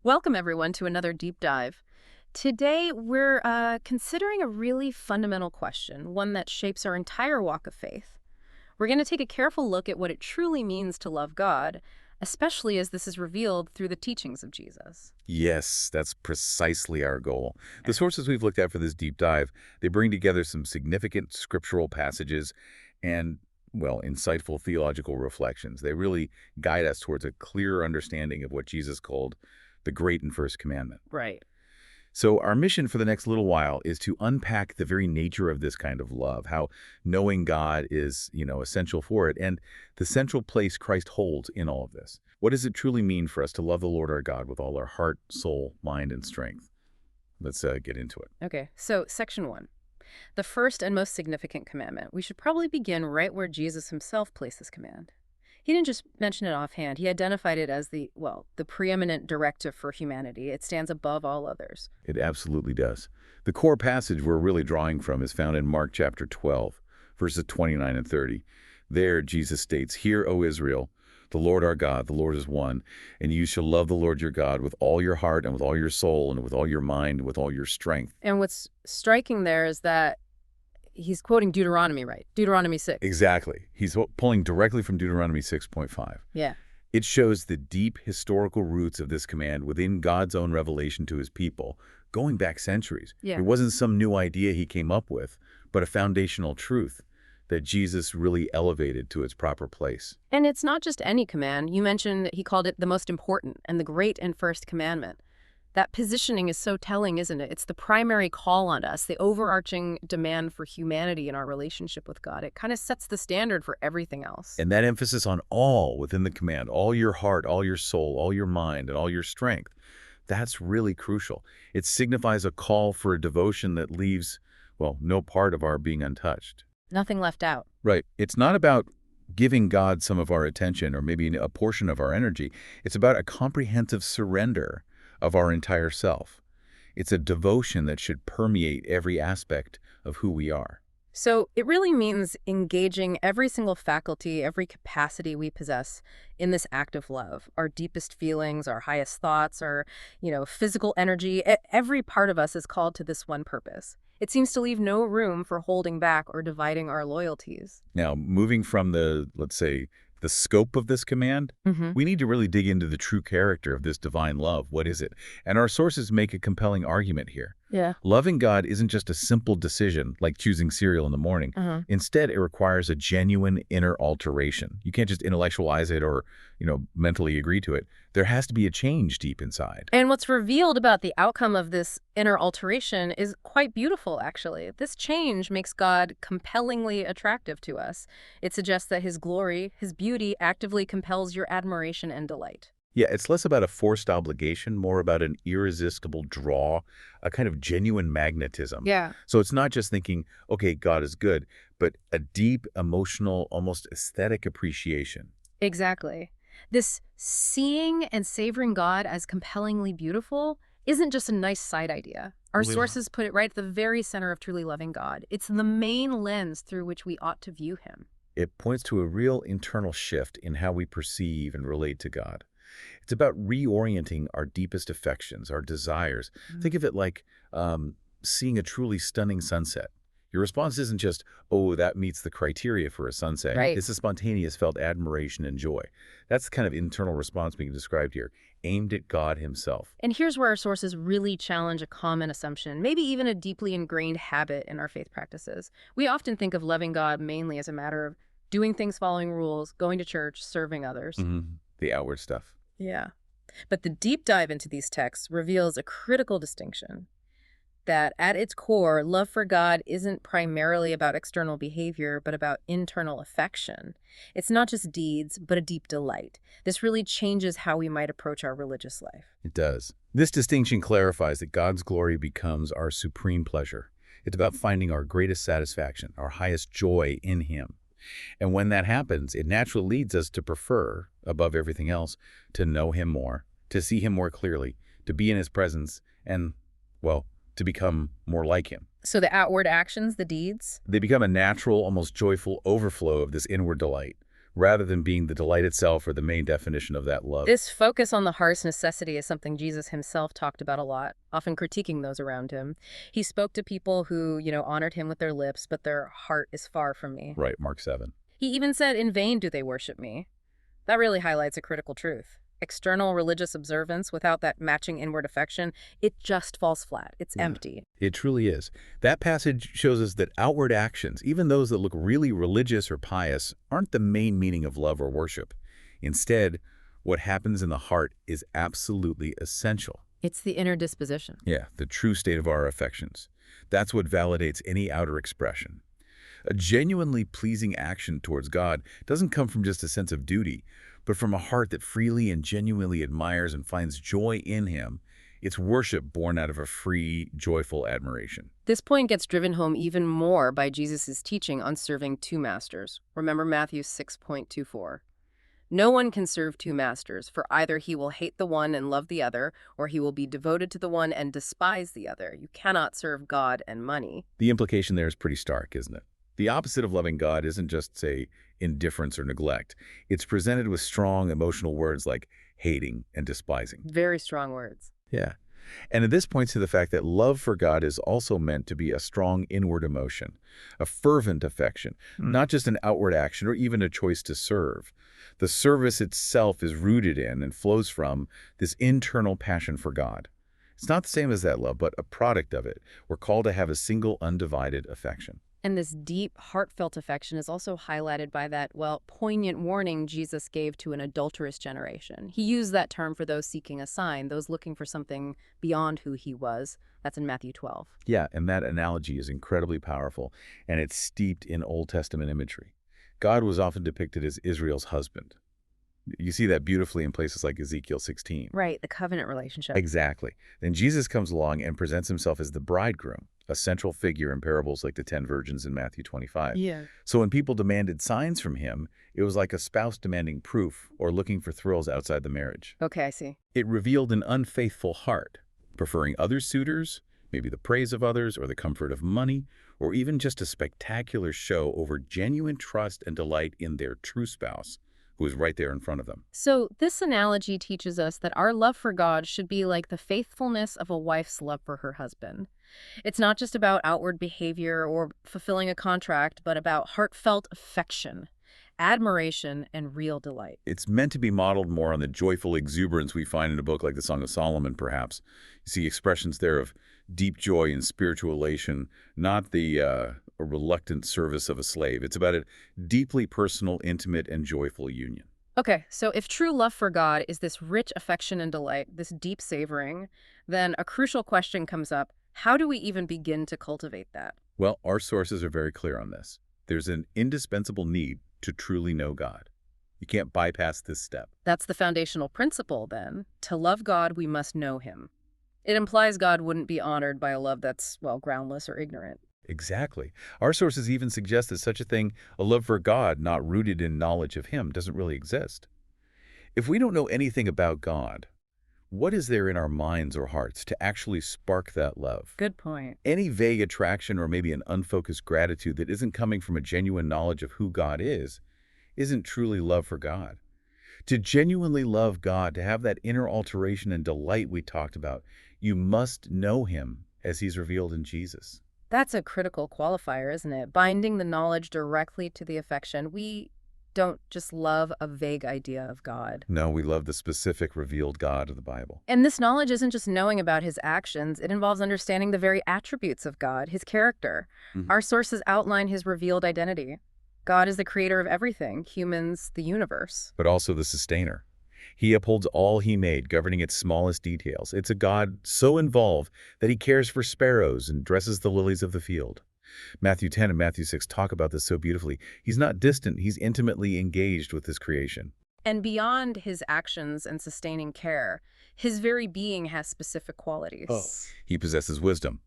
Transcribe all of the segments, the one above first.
Welcome, everyone, to another deep dive. Today, we're considering a really fundamental question, one that shapes our entire walk of faith. We're going to take a careful look at what it truly means to love God, especially as this is revealed through the teachings of Jesus. Yes, that's precisely our goal. The sources we've looked at for this deep dive, they bring together some significant scriptural passages and, well, insightful theological reflections. They really guide us towards a clearer understanding of what Jesus called the great and first commandment. Right. So our mission for the next little while is to unpack the very nature of this kind of love, how knowing God is, essential for it, and the central place Christ holds in all of this. What does it truly mean for us to love the Lord our God with all our heart, soul, mind, and strength? Let's get into it. Okay, so section 1. The first and most significant commandment. We should probably begin right where Jesus himself placed this command. He didn't just mention it offhand. He identified it as the preeminent directive for humanity. It stands above all others. It absolutely does. The core passage we're really drawing from is found in Mark chapter 12, verses 29 and 30. There, Jesus states, "Hear, O Israel, the Lord our God, the Lord is one, and you shall love the Lord your God with all your heart and with all your soul and with all your mind and with all your strength." And what's striking there is that he's quoting Deuteronomy, right? Deuteronomy 6. Exactly. He's pulling directly from Deuteronomy 6.5. Yeah. It shows the deep historical roots of this command within God's own revelation to his people, going back centuries. Yeah. It wasn't some new idea he came up with, but a foundational truth that Jesus really elevated to its proper place. And it's not just any command. You mentioned that he called it the most important and the great and first commandment. That positioning is so telling, isn't it? It's the primary call on us, the overarching demand for humanity in our relationship with God. It kind of sets the standard for everything else. And that emphasis on all within the command, all your heart, all your soul, all your mind, and all your strength, that's really crucial. It signifies a call for a devotion that leaves, well, no part of our being untouched. Nothing left out. Right. It's not about giving God some of our attention or maybe a portion of our energy. It's about a comprehensive surrender of our entire self. It's a devotion that should permeate every aspect of who we are. So it really means engaging every single faculty, every capacity we possess in this act of love. Our deepest feelings, our highest thoughts, our, physical energy. Every part of us is called to this one purpose. It seems to leave no room for holding back or dividing our loyalties. Now, moving from let's say, the scope of this command, Mm-hmm. we need to really dig into the true character of this divine love. What is it? And our sources make a compelling argument here. Yeah. Loving God isn't just a simple decision like choosing cereal in the morning. Uh-huh. Instead, it requires a genuine inner alteration. You can't just intellectualize it or, mentally agree to it. There has to be a change deep inside. And what's revealed about the outcome of this inner alteration is quite beautiful, actually. This change makes God compellingly attractive to us. It suggests that his glory, his beauty, actively compels your admiration and delight. Yeah, it's less about a forced obligation, more about an irresistible draw, a kind of genuine magnetism. Yeah. So it's not just thinking, okay, God is good, but a deep, emotional, almost aesthetic appreciation. Exactly. This seeing and savoring God as compellingly beautiful isn't just a nice side idea. Our Really? sources put it right at the very center of truly loving God. It's the main lens through which we ought to view him. It points to a real internal shift in how we perceive and relate to God. It's about reorienting our deepest affections, our desires. Think of it like seeing a truly stunning sunset. Your response isn't just, oh, that meets the criteria for a sunset. Right. It's a spontaneous felt admiration and joy. That's the kind of internal response being described here, aimed at God himself. And here's where our sources really challenge a common assumption, maybe even a deeply ingrained habit in our faith practices. We often think of loving God mainly as a matter of doing things following rules, going to church, serving others. The outward stuff. Yeah. But the deep dive into these texts reveals a critical distinction. That at its core, love for God isn't primarily about external behavior, but about internal affection. It's not just deeds, but a deep delight. This really changes how we might approach our religious life. It does. This distinction clarifies that God's glory becomes our supreme pleasure. It's about finding our greatest satisfaction, our highest joy in him. And when that happens, it naturally leads us to prefer, above everything else, to know him more, to see him more clearly, to be in his presence, and, well, to become more like him. So the outward actions, the deeds? They become a natural, almost joyful overflow of this inward delight, rather than being the delight itself or the main definition of that love. This focus on the heart's necessity is something Jesus himself talked about a lot, often critiquing those around him. He spoke to people who, honored him with their lips, but their heart is far from me. Right, Mark 7. He even said, "In vain do they worship me." That really highlights a critical truth. External religious observance without that matching inward affection, it just falls flat. It's empty. It truly is. That passage shows us that outward actions, even those that look really religious or pious, aren't the main meaning of love or worship. Instead, what happens in the heart is absolutely essential. It's the inner disposition. Yeah, the true state of our affections. That's what validates any outer expression. A genuinely pleasing action towards God doesn't come from just a sense of duty, but from a heart that freely and genuinely admires and finds joy in Him. It's worship born out of a free, joyful admiration. This point gets driven home even more by Jesus' teaching on serving two masters. Remember Matthew 6.24. No one can serve two masters, for either he will hate the one and love the other, or he will be devoted to the one and despise the other. You cannot serve God and money. The implication there is pretty stark, isn't it? The opposite of loving God isn't just, say, indifference or neglect. It's presented with strong emotional words like hating and despising. Very strong words. Yeah. And this points to the fact that love for God is also meant to be a strong inward emotion, a fervent affection, not just an outward action or even a choice to serve. The service itself is rooted in and flows from this internal passion for God. It's not the same as that love, but a product of it. We're called to have a single, undivided affection. And this deep, heartfelt affection is also highlighted by that, poignant warning Jesus gave to an adulterous generation. He used that term for those seeking a sign, those looking for something beyond who he was. That's in Matthew 12. Yeah, and that analogy is incredibly powerful, and it's steeped in Old Testament imagery. God was often depicted as Israel's husband. You see that beautifully in places like Ezekiel 16. Right, the covenant relationship. Exactly. Then Jesus comes along and presents himself as the bridegroom, a central figure in parables like the 10 virgins in Matthew 25. Yeah. So when people demanded signs from him, it was like a spouse demanding proof or looking for thrills outside the marriage. Okay, I see. It revealed an unfaithful heart, preferring other suitors, maybe the praise of others or the comfort of money, or even just a spectacular show over genuine trust and delight in their true spouse, who is right there in front of them. So this analogy teaches us that our love for God should be like the faithfulness of a wife's love for her husband. It's not just about outward behavior or fulfilling a contract, but about heartfelt affection, admiration, and real delight. It's meant to be modeled more on the joyful exuberance we find in a book like the Song of Solomon, perhaps. You see expressions there of deep joy and spiritual elation, not the a reluctant service of a slave. It's about a deeply personal, intimate, and joyful union. Okay, so if true love for God is this rich affection and delight, this deep savoring, then a crucial question comes up. How do we even begin to cultivate that? Well, our sources are very clear on this. There's an indispensable need to truly know God. You can't bypass this step. That's the foundational principle, then. To love God, we must know him. It implies God wouldn't be honored by a love that's, groundless or ignorant. Exactly. Our sources even suggest that such a thing, a love for God not rooted in knowledge of him, doesn't really exist. If we don't know anything about God, what is there in our minds or hearts to actually spark that love? Good point. Any vague attraction or maybe an unfocused gratitude that isn't coming from a genuine knowledge of who God is, isn't truly love for God. To genuinely love God, to have that inner alteration and delight we talked about, you must know him as he's revealed in Jesus. That's a critical qualifier, isn't it? Binding the knowledge directly to the affection. We don't just love a vague idea of God. No, we love the specific revealed God of the Bible. And this knowledge isn't just knowing about his actions. It involves understanding the very attributes of God, his character. Our sources outline his revealed identity. God is the creator of everything, humans, the universe. But also the sustainer. He upholds all he made, governing its smallest details. It's a God so involved that he cares for sparrows and dresses the lilies of the field. Matthew 10 and Matthew 6 talk about this so beautifully. He's not distant. He's intimately engaged with his creation. And beyond his actions and sustaining care, his very being has specific qualities. He possesses wisdom.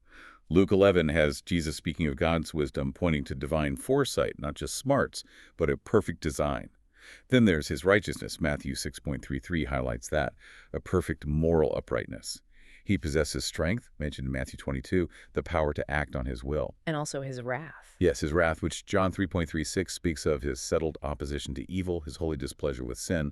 Luke 11 has Jesus speaking of God's wisdom, pointing to divine foresight, not just smarts, but a perfect design. Then there's his righteousness. Matthew 6.33 highlights that, a perfect moral uprightness. He possesses strength, mentioned in Matthew 22, the power to act on his will. And also his wrath. Yes, his wrath, which John 3:36 speaks of his settled opposition to evil, his holy displeasure with sin,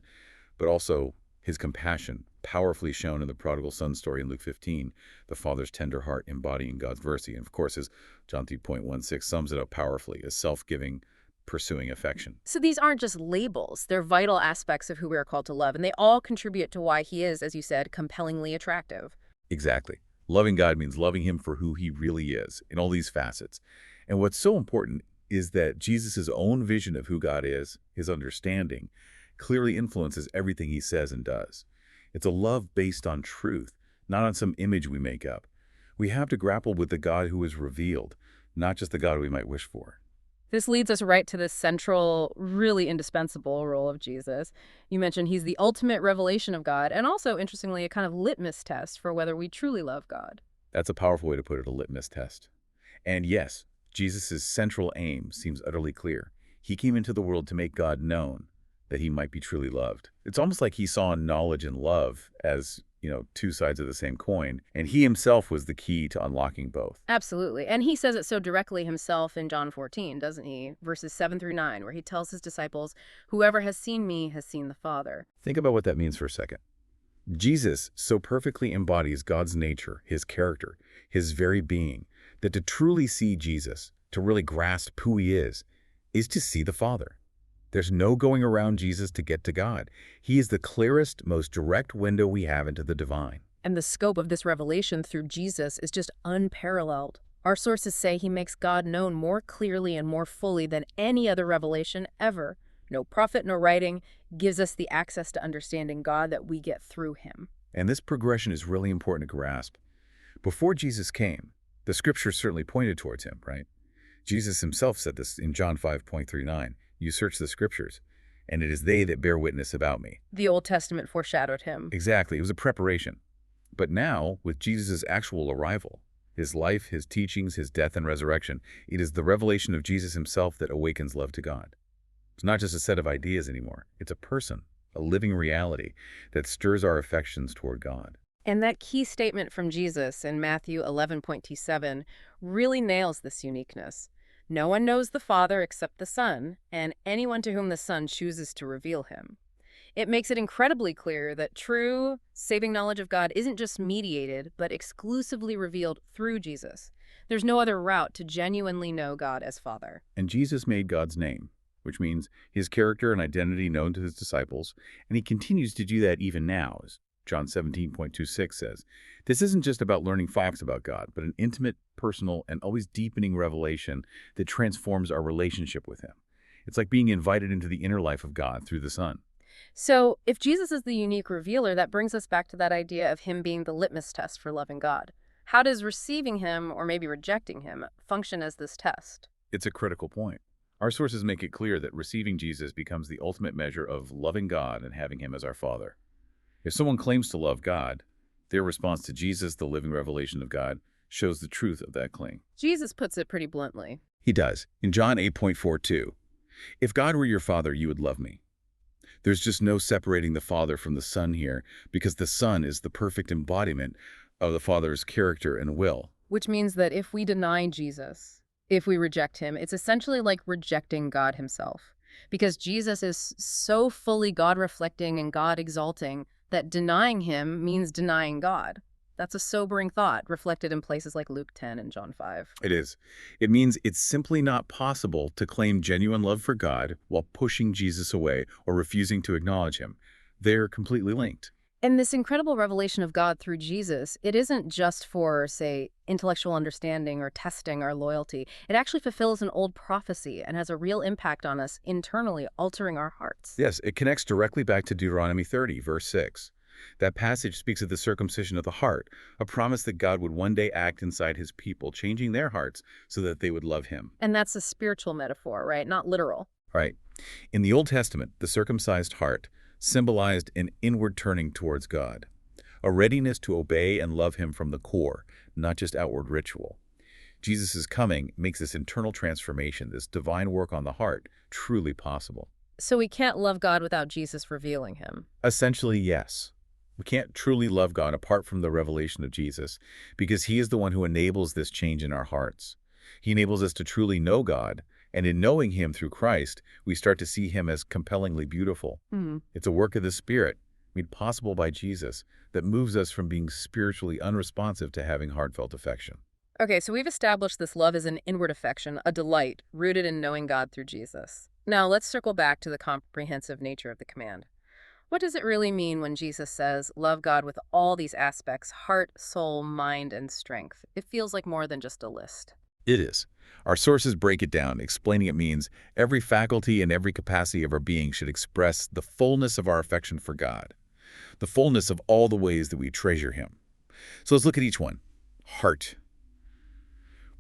but also his compassion, powerfully shown in the prodigal son story in Luke 15, the father's tender heart embodying God's mercy. And of course, as John 3:16 sums it up powerfully, a self-giving, pursuing affection. So these aren't just labels. They're vital aspects of who we are called to love, and they all contribute to why he is, as you said, compellingly attractive. Exactly. Loving God means loving him for who he really is in all these facets. And what's so important is that Jesus' own vision of who God is, his understanding, clearly influences everything he says and does. It's a love based on truth, not on some image we make up. We have to grapple with the God who is revealed, not just the God we might wish for. This leads us right to the central, really indispensable role of Jesus. You mentioned he's the ultimate revelation of God, and also, interestingly, a kind of litmus test for whether we truly love God. That's a powerful way to put it, a litmus test. And yes, Jesus' central aim seems utterly clear. He came into the world to make God known, that he might be truly loved. It's almost like he saw knowledge and love as, two sides of the same coin, and he himself was the key to unlocking both. Absolutely. And he says it so directly himself in John 14, doesn't he? Verses 7-9, where he tells his disciples, "Whoever has seen me has seen the Father." Think about what that means for a second. Jesus so perfectly embodies God's nature, his character, his very being, that to truly see Jesus, to really grasp who he is to see the Father. There's no going around Jesus to get to God. He is the clearest, most direct window we have into the divine. And the scope of this revelation through Jesus is just unparalleled. Our sources say he makes God known more clearly and more fully than any other revelation ever. No prophet, no writing gives us the access to understanding God that we get through him. And this progression is really important to grasp. Before Jesus came, the scriptures certainly pointed towards him, right? Jesus himself said this in John 5:39. You search the scriptures, and it is they that bear witness about me. The Old Testament foreshadowed him. Exactly. It was a preparation. But now, with Jesus' actual arrival, his life, his teachings, his death and resurrection, it is the revelation of Jesus himself that awakens love to God. It's not just a set of ideas anymore. It's a person, a living reality that stirs our affections toward God. And that key statement from Jesus in Matthew 11:27 really nails this uniqueness. No one knows the Father except the Son, and anyone to whom the Son chooses to reveal him. It makes it incredibly clear that true, saving knowledge of God isn't just mediated, but exclusively revealed through Jesus. There's no other route to genuinely know God as Father. And Jesus made God's name, which means his character and identity known to his disciples, and he continues to do that even now, as John 17:26 says. This isn't just about learning facts about God, but an intimate, personal, and always deepening revelation that transforms our relationship with him. It's like being invited into the inner life of God through the Son. So, if Jesus is the unique revealer, that brings us back to that idea of him being the litmus test for loving God. How does receiving him, or maybe rejecting him, function as this test? It's a critical point. Our sources make it clear that receiving Jesus becomes the ultimate measure of loving God and having him as our Father. If someone claims to love God, their response to Jesus, the living revelation of God, shows the truth of that claim. Jesus puts it pretty bluntly. He does. In John 8:42, if God were your Father, you would love me. There's just no separating the Father from the Son here, because the Son is the perfect embodiment of the Father's character and will. Which means that if we deny Jesus, if we reject him, it's essentially like rejecting God himself. Because Jesus is so fully God-reflecting and God-exalting that denying him means denying God. That's a sobering thought, reflected in places like Luke 10 and John 5. It is. It means it's simply not possible to claim genuine love for God while pushing Jesus away or refusing to acknowledge him. They're completely linked. And this incredible revelation of God through Jesus, it isn't just for, say, intellectual understanding or testing our loyalty. It actually fulfills an old prophecy and has a real impact on us internally, altering our hearts. Yes, it connects directly back to Deuteronomy 30, verse 6. That passage speaks of the circumcision of the heart, a promise that God would one day act inside his people, changing their hearts so that they would love him. And that's a spiritual metaphor, right? Not literal. Right. In the Old Testament, the circumcised heart symbolized an inward turning towards God, a readiness to obey and love him from the core, not just outward ritual. Jesus' coming makes this internal transformation, this divine work on the heart, truly possible. So we can't love God without Jesus revealing him. Essentially, yes. We can't truly love God apart from the revelation of Jesus because he is the one who enables this change in our hearts. He enables us to truly know God, and in knowing him through Christ, we start to see him as compellingly beautiful. Hmm. It's a work of the Spirit, made possible by Jesus, that moves us from being spiritually unresponsive to having heartfelt affection. Okay, so we've established this love is an inward affection, a delight, rooted in knowing God through Jesus. Now, let's circle back to the comprehensive nature of the command. What does it really mean when Jesus says, love God with all these aspects, heart, soul, mind, and strength? It feels like more than just a list. It is. Our sources break it down, explaining it means every faculty and every capacity of our being should express the fullness of our affection for God, the fullness of all the ways that we treasure him. So let's look at each one. Heart.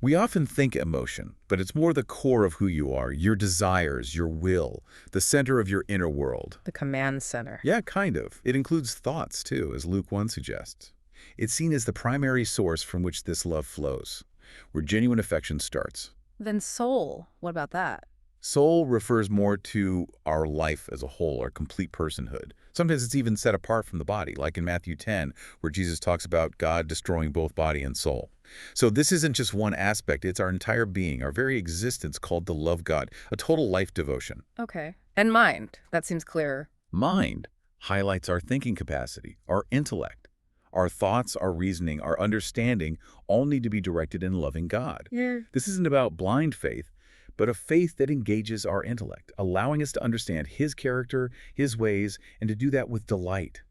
We often think emotion, but it's more the core of who you are, your desires, your will, the center of your inner world. The command center. Yeah, kind of. It includes thoughts, too, as Luke 1 suggests. It's seen as the primary source from which this love flows, where genuine affection starts. Then soul. What about that? Soul refers more to our life as a whole, our complete personhood. Sometimes it's even set apart from the body, like in Matthew 10, where Jesus talks about God destroying both body and soul. So this isn't just one aspect, it's our entire being, our very existence called to love God, a total life devotion. Okay. And mind. That seems clearer. Mind highlights our thinking capacity, our intellect. Our thoughts, our reasoning, our understanding all need to be directed in loving God. Yeah. This isn't about blind faith, but a faith that engages our intellect, allowing us to understand his character, his ways, and to do that with delight.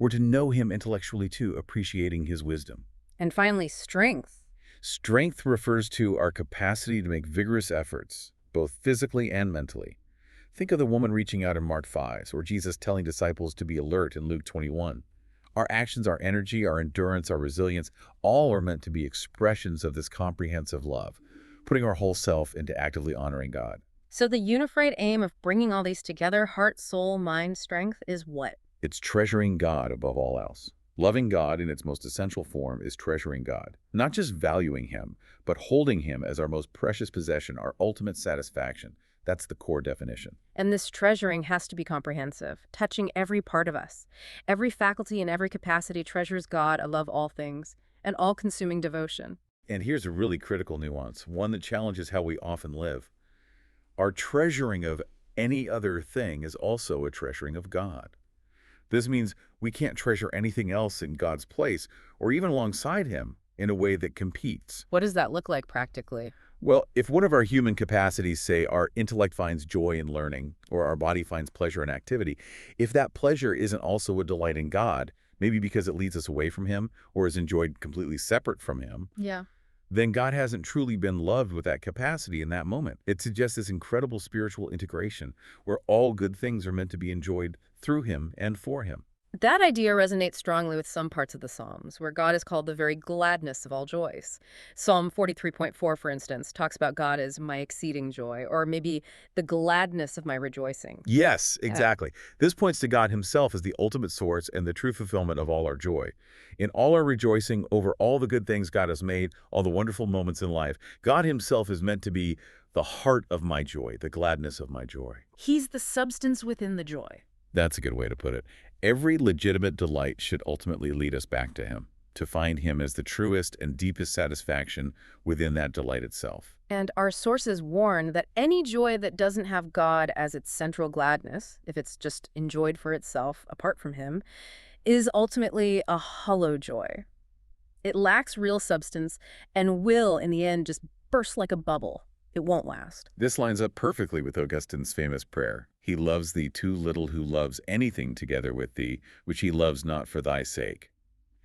Or to know him intellectually too, appreciating his wisdom. And finally, strength. Strength refers to our capacity to make vigorous efforts, both physically and mentally. Think of the woman reaching out in Mark 5, or Jesus telling disciples to be alert in Luke 21. Our actions, our energy, our endurance, our resilience, all are meant to be expressions of this comprehensive love, putting our whole self into actively honoring God. So the unified aim of bringing all these together, heart, soul, mind, strength, is what? It's treasuring God above all else. Loving God in its most essential form is treasuring God, not just valuing him, but holding him as our most precious possession, our ultimate satisfaction. That's the core definition. And this treasuring has to be comprehensive, touching every part of us. Every faculty and every capacity treasures God above all things, an all-consuming devotion. And here's a really critical nuance, one that challenges how we often live. Our treasuring of any other thing is also a treasuring of God. This means we can't treasure anything else in God's place or even alongside him in a way that competes. What does that look like practically? Well, if one of our human capacities, say our intellect finds joy in learning or our body finds pleasure in activity, if that pleasure isn't also a delight in God, maybe because it leads us away from him or is enjoyed completely separate from him, Yeah. then God hasn't truly been loved with that capacity in that moment. It suggests this incredible spiritual integration where all good things are meant to be enjoyed through him and for him. That idea resonates strongly with some parts of the Psalms, where God is called the very gladness of all joys. Psalm 43.4, for instance, talks about God as my exceeding joy, or maybe the gladness of my rejoicing. Yes, exactly. This points to God himself as the ultimate source and the true fulfillment of all our joy. In all our rejoicing over all the good things God has made, all the wonderful moments in life, God himself is meant to be the heart of my joy, the gladness of my joy. He's the substance within the joy. That's a good way to put it. Every legitimate delight should ultimately lead us back to him, to find him as the truest and deepest satisfaction within that delight itself. And our sources warn that any joy that doesn't have God as its central gladness, if it's just enjoyed for itself apart from him, is ultimately a hollow joy. It lacks real substance and will, in the end, just burst like a bubble. It won't last. This lines up perfectly with Augustine's famous prayer. He loves thee too little who loves anything together with thee, which he loves not for thy sake.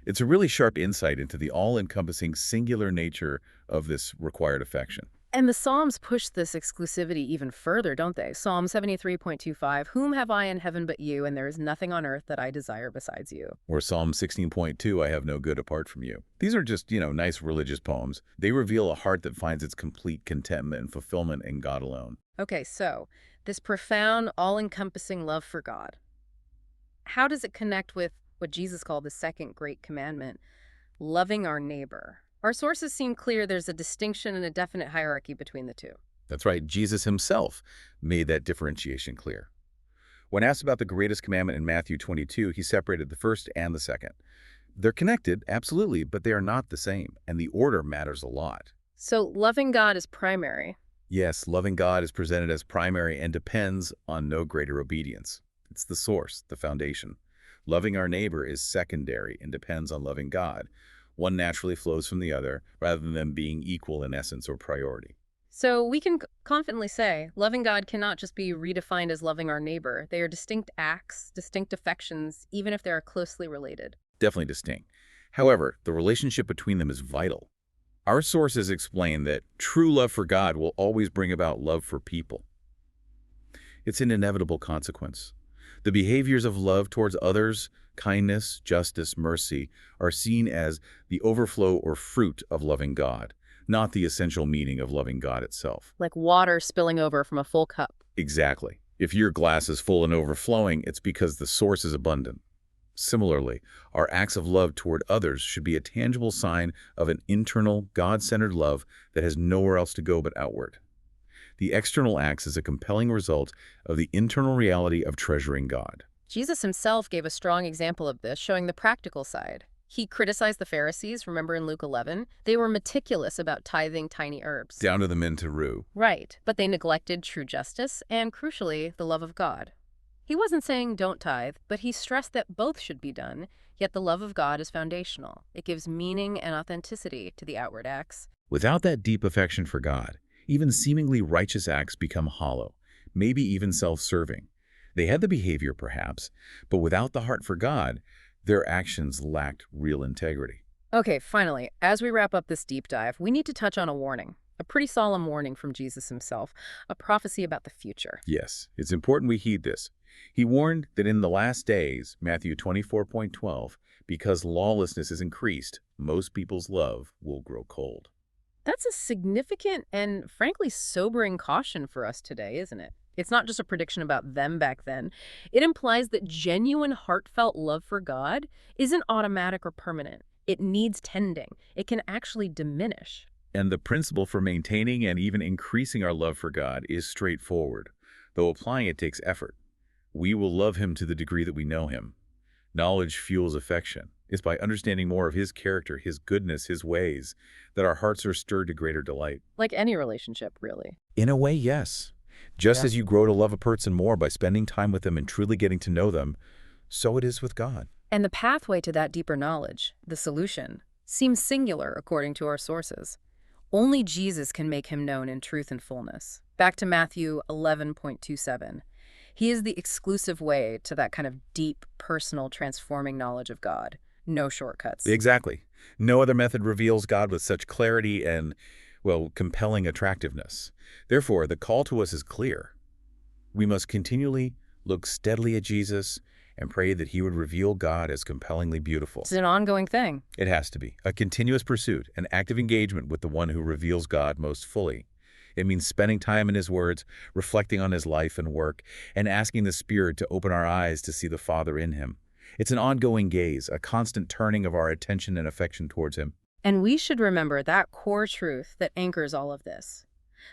It's a really sharp insight into the all-encompassing singular nature of this required affection. And the Psalms push this exclusivity even further, don't they? Psalm 73.25, whom have I in heaven but you, and there is nothing on earth that I desire besides you. Or Psalm 16.2, I have no good apart from you. These are just, nice religious poems. They reveal a heart that finds its complete contentment and fulfillment in God alone. Okay, so this profound, all-encompassing love for God, how does it connect with what Jesus called the second great commandment, loving our neighbor? Our sources seem clear there's a distinction and a definite hierarchy between the two. That's right. Jesus himself made that differentiation clear. When asked about the greatest commandment in Matthew 22, he separated the first and the second. They're connected, absolutely, but they are not the same, and the order matters a lot. So loving God is primary. Yes, loving God is presented as primary and depends on no greater obedience. It's the source, the foundation. Loving our neighbor is secondary and depends on loving God. One naturally flows from the other, rather than them being equal in essence or priority. So we can confidently say loving God cannot just be redefined as loving our neighbor. They are distinct acts, distinct affections, even if they are closely related. Definitely distinct. However, the relationship between them is vital. Our sources explain that true love for God will always bring about love for people. It's an inevitable consequence. The behaviors of love towards others, kindness, justice, mercy, are seen as the overflow or fruit of loving God, not the essential meaning of loving God itself. Like water spilling over from a full cup. Exactly. If your glass is full and overflowing, it's because the source is abundant. Similarly, our acts of love toward others should be a tangible sign of an internal, God-centered love that has nowhere else to go but outward. The external acts is a compelling result of the internal reality of treasuring God. Jesus himself gave a strong example of this, showing the practical side. He criticized the Pharisees, remember in Luke 11? They were meticulous about tithing tiny herbs. Down to the mint to rue. Right, but they neglected true justice and, crucially, the love of God. He wasn't saying don't tithe, but he stressed that both should be done, yet the love of God is foundational. It gives meaning and authenticity to the outward acts. Without that deep affection for God, even seemingly righteous acts become hollow, maybe even self-serving. They had the behavior, perhaps, but without the heart for God, their actions lacked real integrity. Okay, finally, as we wrap up this deep dive, we need to touch on a warning. A pretty solemn warning from Jesus himself, a prophecy about the future. Yes, it's important we heed this. He warned that in the last days, Matthew 24:12, because lawlessness is increased, most people's love will grow cold. That's a significant and frankly sobering caution for us today, isn't it? It's not just a prediction about them back then. It implies that genuine, heartfelt love for God isn't automatic or permanent. It needs tending. It can actually diminish. And the principle for maintaining and even increasing our love for God is straightforward, though applying it takes effort. We will love him to the degree that we know him. Knowledge fuels affection. It's by understanding more of his character, his goodness, his ways, that our hearts are stirred to greater delight. Like any relationship, really. In a way, yes. Just Yeah. as you grow to love a person more by spending time with them and truly getting to know them, so it is with God. And the pathway to that deeper knowledge, the solution, seems singular according to our sources. Only Jesus can make him known in truth and fullness. Back to Matthew 11:27. He is the exclusive way to that kind of deep, personal, transforming knowledge of God. No shortcuts. Exactly. No other method reveals God with such clarity and, well, compelling attractiveness. Therefore, the call to us is clear. We must continually look steadily at Jesus and pray that he would reveal God as compellingly beautiful. It's an ongoing thing. It has to be. A continuous pursuit, an active engagement with the one who reveals God most fully. It means spending time in his words, reflecting on his life and work, and asking the Spirit to open our eyes to see the Father in him. It's an ongoing gaze, a constant turning of our attention and affection towards him. And we should remember that core truth that anchors all of this.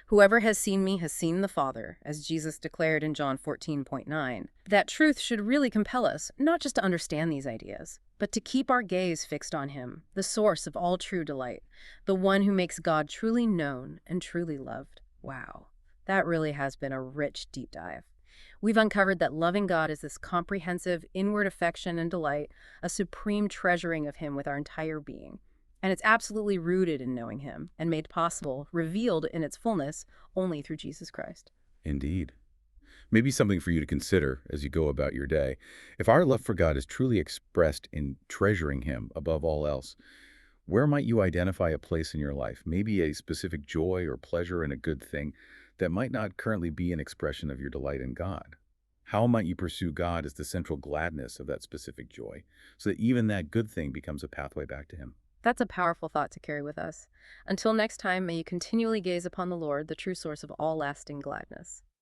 Whoever has seen me has seen the Father, as Jesus declared in John 14:9. That truth should really compel us, not just to understand these ideas, but to keep our gaze fixed on him, the source of all true delight, the one who makes God truly known and truly loved. Wow, that really has been a rich deep dive. We've uncovered that loving God is this comprehensive inward affection and delight, a supreme treasuring of him with our entire being. And it's absolutely rooted in knowing him and made possible, revealed in its fullness, only through Jesus Christ. Indeed. Maybe something for you to consider as you go about your day. If our love for God is truly expressed in treasuring him above all else, where might you identify a place in your life, maybe a specific joy or pleasure in a good thing that might not currently be an expression of your delight in God? How might you pursue God as the central gladness of that specific joy, so that even that good thing becomes a pathway back to him? That's a powerful thought to carry with us. Until next time, may you continually gaze upon the Lord, the true source of all lasting gladness.